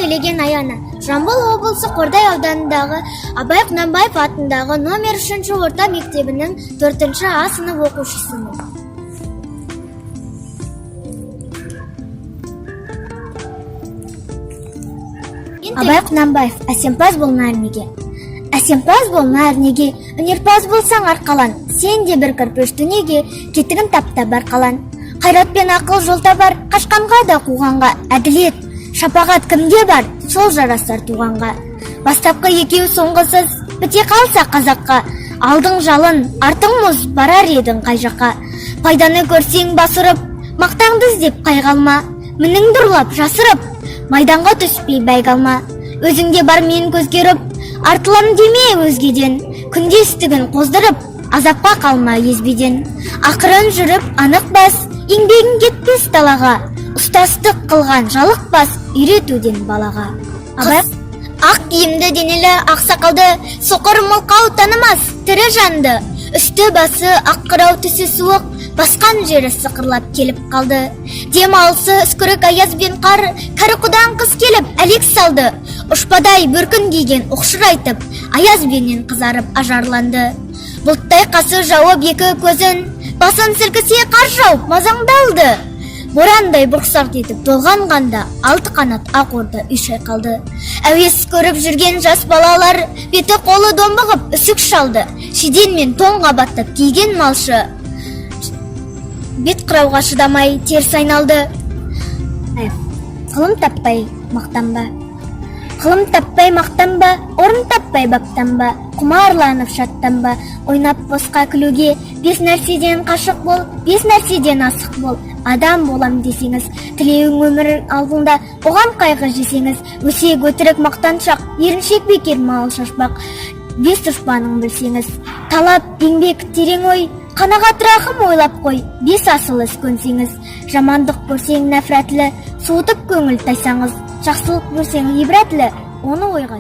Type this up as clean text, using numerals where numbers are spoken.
төлеген аяны. Жамбыл облысы Қордай ауданындағы Абай Құнанбаев атындағы номер 3 орта мектебінің 4 А сынып оқушысымын. Абай Құнанбаев, әсемпаз болмар неге? Әсемпаз болмар неге? Өнерпаз болсаң арқалан, сен де бір кірпіш дүниеге, кетігін тапта бар қалан. Қайрат пен ақыл жолта бар, қашқанға да қуғанға, әділет, шапағат кімде бар, сол жарасар туғанға. Бастапқы екеу соңғысыз, біте қалса қазаққа, алдың жалын, артың мұз, барар едің қай жаққа. Пайданы көрсең басырып, мақтаңды іздеп қайғалма, мініңді ұрлап жасырып, майданға түспей бәйгалма. Өзіңде бар мен көзгеріп, артылам деме өзгеден, күндестігін қоздырып, азапқа қалма езбеден. Ақырын жүріп анық бас, еңбегін кетпес далаға, ұстастық қылған жалық бас, үйретуден балаға. Ақ киімді денелі ақсақалды, соқыр мылқау танымас тірі жанды. Үсті басы ақ қырау, түсі суық, басқан жері сықырлап келіп қалды. Дем алысы үскірік аяз бен қар, кәрі құдан қыз келіп әлек салды. Ұшпадай бүркін киген ұқшырайтып, аяз бенен қызарып ажарланды. Бұлттай қасы жауып екі көзін, басын сілкісе қар жауып мазаңдалды. Борандай бұрқсақ етіп толғанғанда, алты қанат ақ орда үй шайқалды. Әуес көріп жүрген жас балалар, беті қолы домбығып үсік шалды. Шиден мен тонға баттап киген малшы бет қырауға шыдамай теріс айналды. Қылым таппай мақтанба, қылым таппай мақтанба, орын таппай баптанба, құмарланып шаттанба. Ойнап босқа күлуге, 5 нәрседен қашық бол, 5 нәрседен асық бол. Адам болам десеңіз, тілеуің өмір алдында, оған қайғы жесеңіз, өсек өтірік мақтаншақ, еріншек бекер мал шашпақ. 5 дұшпаның білсеңіз, талап, еңбек, терең ой, қанағат рахым ойлап қой. 5 асыл іс көнсеңіз, жамандық көрсең нәфрәтлі, суытып көңіл тайсаңыз, жақсылық көрсең ибрәтлі, оны ойға